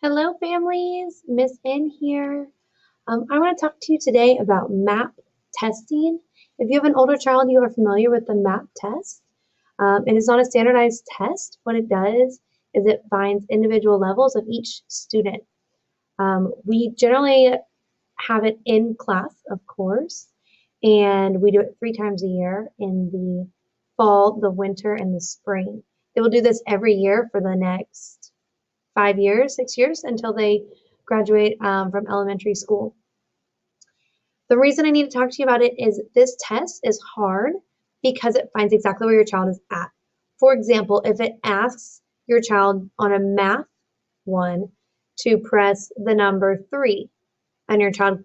Hello, families. Miss N here. I want to talk to you today about MAP testing. If you have an older child, you are familiar with the MAP test. It is not a standardized test. What it does is it finds individual levels of each student. We generally have it in class, of course, and we do it 3 times a year in the fall, the winter, and the spring. They will do this every year for the next 5 years, 6 years until they graduate from elementary school. The reason I need to talk to you about it is this test is hard because it finds exactly where your child is at. For example, if it asks your child on a math one to press the number 3 and your child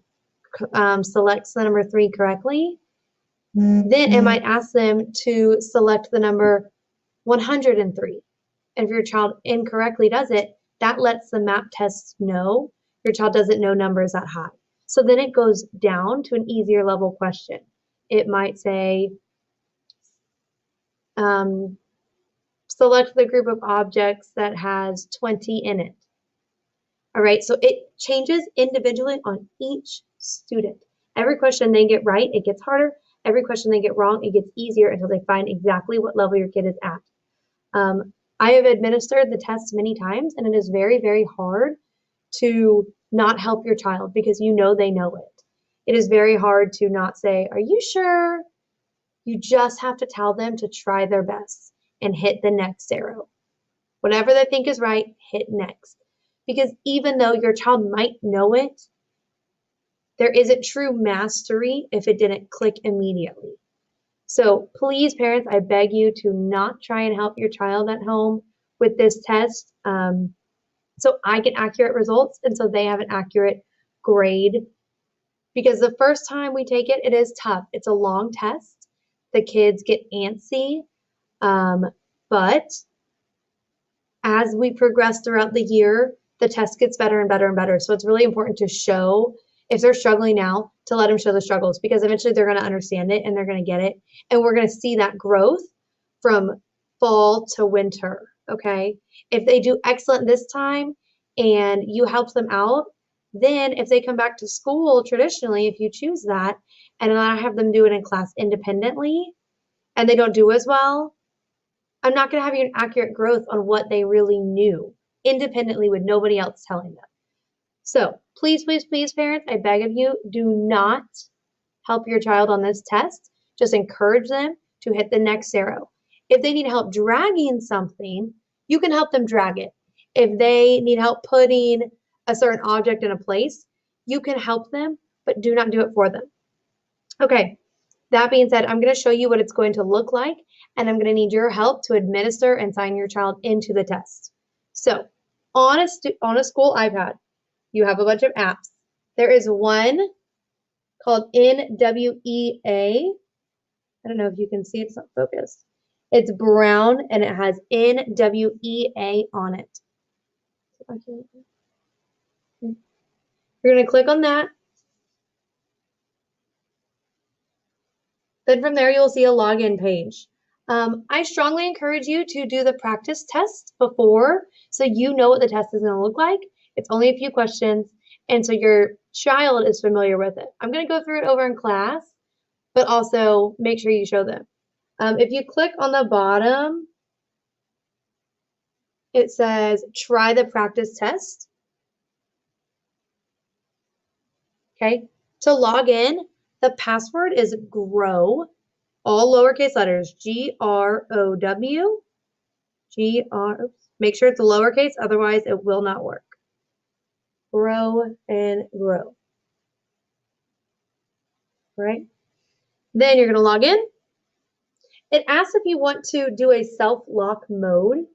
selects the number 3 correctly, then it might ask them to select the number 103. And if your child incorrectly does it, that lets the MAP test know your child doesn't know numbers that high. So then it goes down to an easier level question. It might say, select the group of objects that has 20 in it. All right, so it changes individually on each student. Every question they get right, it gets harder. Every question they get wrong, it gets easier until they find exactly what level your kid is at. I have administered the test many times, and it is very, very hard to not help your child because you know they know it. It is very hard to not say, are you sure? You just have to tell them to try their best and hit the next arrow. Whatever they think is right, hit next. Because even though your child might know it, there isn't true mastery if it didn't click immediately. So please, parents, I beg you to not try and help your child at home with this test so I get accurate results and so they have an accurate grade. Because the first time we take it, it is tough. It's a long test. The kids get antsy. But as we progress throughout the year, the test gets better and better and better. So it's really important to show, if they're struggling now, to let them show the struggles because eventually they're going to understand it and they're going to get it. And we're going to see that growth from fall to winter, okay? If they do excellent this time and you help them out, then if they come back to school traditionally, if you choose that, and then I have them do it in class independently and they don't do as well, I'm not going to have you an accurate growth on what they really knew independently with nobody else telling them. So please, please, please, parents, I beg of you, do not help your child on this test. Just encourage them to hit the next arrow. If they need help dragging something, you can help them drag it. If they need help putting a certain object in a place, you can help them, but do not do it for them. Okay, that being said, I'm going to show you what it's going to look like, and I'm going to need your help to administer and sign your child into the test. So on a school iPad, you have a bunch of apps. There is one called NWEA. I don't know if you can see it, it's not focused. It's brown and it has NWEA on it. You're going to click on that. Then from there, you'll see a login page. I strongly encourage you to do the practice test before so you know what the test is going to look like. It's only a few questions, and so your child is familiar with it. I'm going to go through it over in class, but also make sure you show them. If you click on the bottom, it says try the practice test. Okay, to log in, the password is GROW, all lowercase letters, GROW, make sure it's lowercase, otherwise it will not work. Grow and grow. Right? Then you're going to log in. It asks if you want to do a self-lock mode.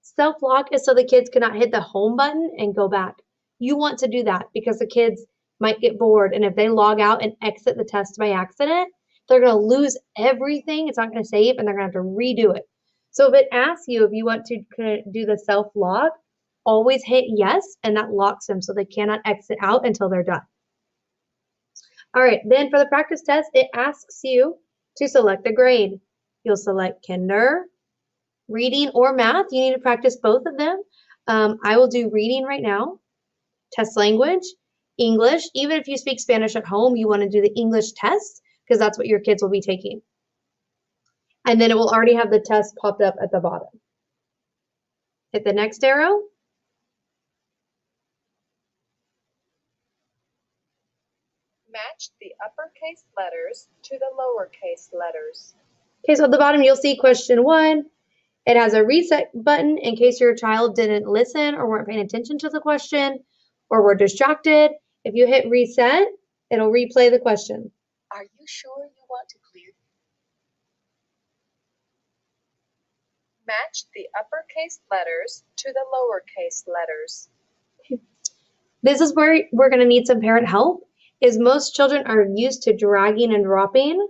Self-lock is so the kids cannot hit the home button and go back. You want to do that because the kids might get bored, and if they log out and exit the test by accident, they're going to lose everything. It's not going to save, and they're going to have to redo it. So if it asks you if you want to do the self-lock, always hit yes, and that locks them so they cannot exit out until they're done. All right, then for the practice test, it asks you to select a grade. You'll select kinder, reading, or math. You need to practice both of them. I will do reading right now, test language, English. Even if you speak Spanish at home, you want to do the English test because that's what your kids will be taking. And then it will already have the test popped up at the bottom. Hit the next arrow. Match the uppercase letters to the lowercase letters. Okay, so at the bottom you'll see question 1. It has a reset button in case your child didn't listen or weren't paying attention to the question or were distracted. If you hit reset, it'll replay the question. Are you sure you want to clear? Match the uppercase letters to the lowercase letters. This is where we're going to need some parent help, is most children are used to dragging and dropping,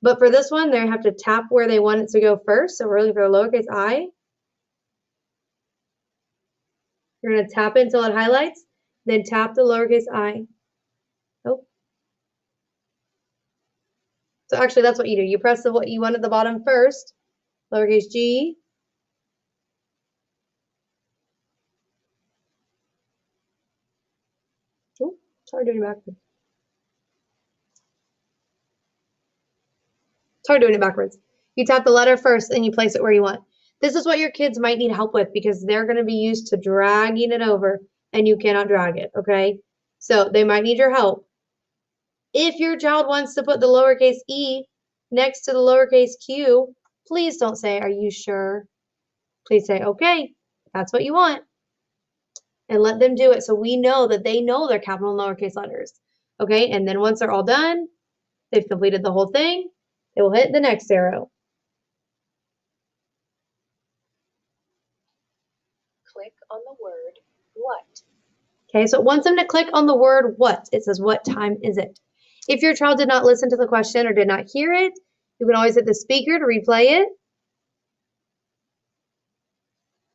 but for this one, they have to tap where they want it to go first. So we're looking for a lowercase I. You're going to tap it until it highlights, then tap the lowercase I. Oh. So actually, that's what you do. You press what you want at the bottom first, lowercase g. Oh, it's hard doing it backwards. It's hard doing it backwards. You tap the letter first and you place it where you want. This is what your kids might need help with because they're going to be used to dragging it over and you cannot drag it, okay? So they might need your help. If your child wants to put the lowercase e next to the lowercase q, please don't say, are you sure? Please say, okay, that's what you want. And let them do it so we know that they know their capital and lowercase letters, okay? And then once they're all done, they've completed the whole thing, they will hit the next arrow. Click on the word what. Okay, so it wants them to click on the word what. It says, what time is it? If your child did not listen to the question or did not hear it, you can always hit the speaker to replay it.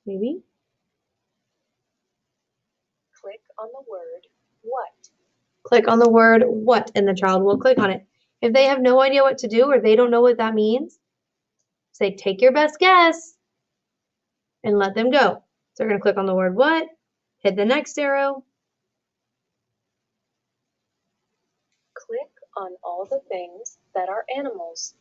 Maybe. Click on the word what. Click on the word what, and the child will click on it. If they have no idea what to do or they don't know what that means, say, take your best guess and let them go. So they're going to click on the word what, hit the next arrow. Click on all the things that are animals.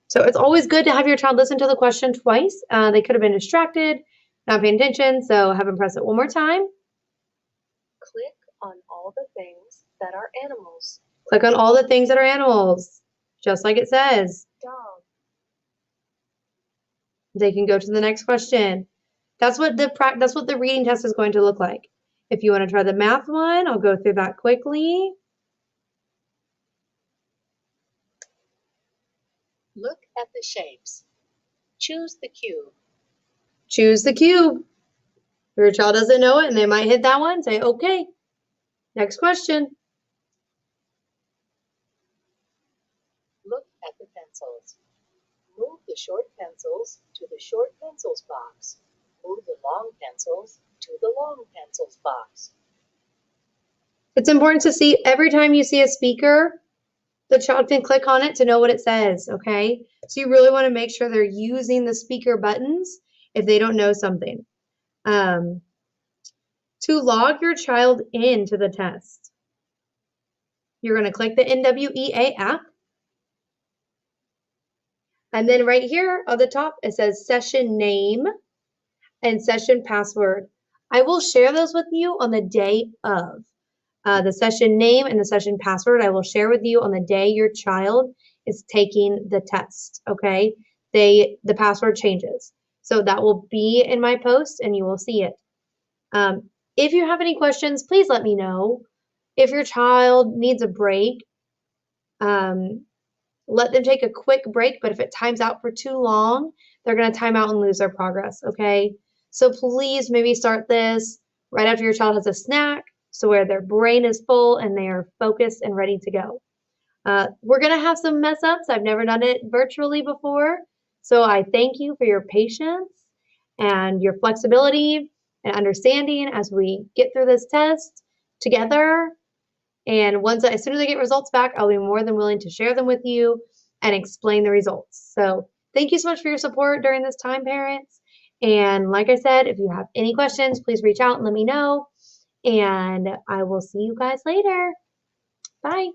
So it's always good to have your child listen to the question twice. They could have been distracted, not paying attention, so have them press it one more time. Click on all the things that are animals. Click on all the things that are animals, just like it says. Dog. They can go to the next question. That's what the reading test is going to look like. If you want to try the math one, I'll go through that quickly. Look at the shapes. Choose the cube. Choose the cube. If your child doesn't know it and they might hit that one, say, okay. Next question. Look at the pencils. Move the short pencils to the short pencils box. Move the long pencils to the long pencils box. It's important to see every time you see a speaker, the child can click on it to know what it says, okay? So you really want to make sure they're using the speaker buttons if they don't know something. To log your child into the test, you're going to click the NWEA app. And then right here on the top, it says session name and session password. I will share those with you on the day of. The session name and the session password I will share with you on the day your child is taking the test, okay? The password changes. So that will be in my post and you will see it. If you have any questions, please let me know. If your child needs a break, let them take a quick break, but if it times out for too long, they're going to time out and lose their progress, okay? So please maybe start this right after your child has a snack, so where their brain is full and they are focused and ready to go. We're going to have some mess ups. I've never done it virtually before, so I thank you for your patience and your flexibility and understanding as we get through this test together. And as soon as I get results back, I'll be more than willing to share them with you and explain the results. So thank you so much for your support during this time, parents. And like I said, if you have any questions, please reach out and let me know. And I will see you guys later. Bye.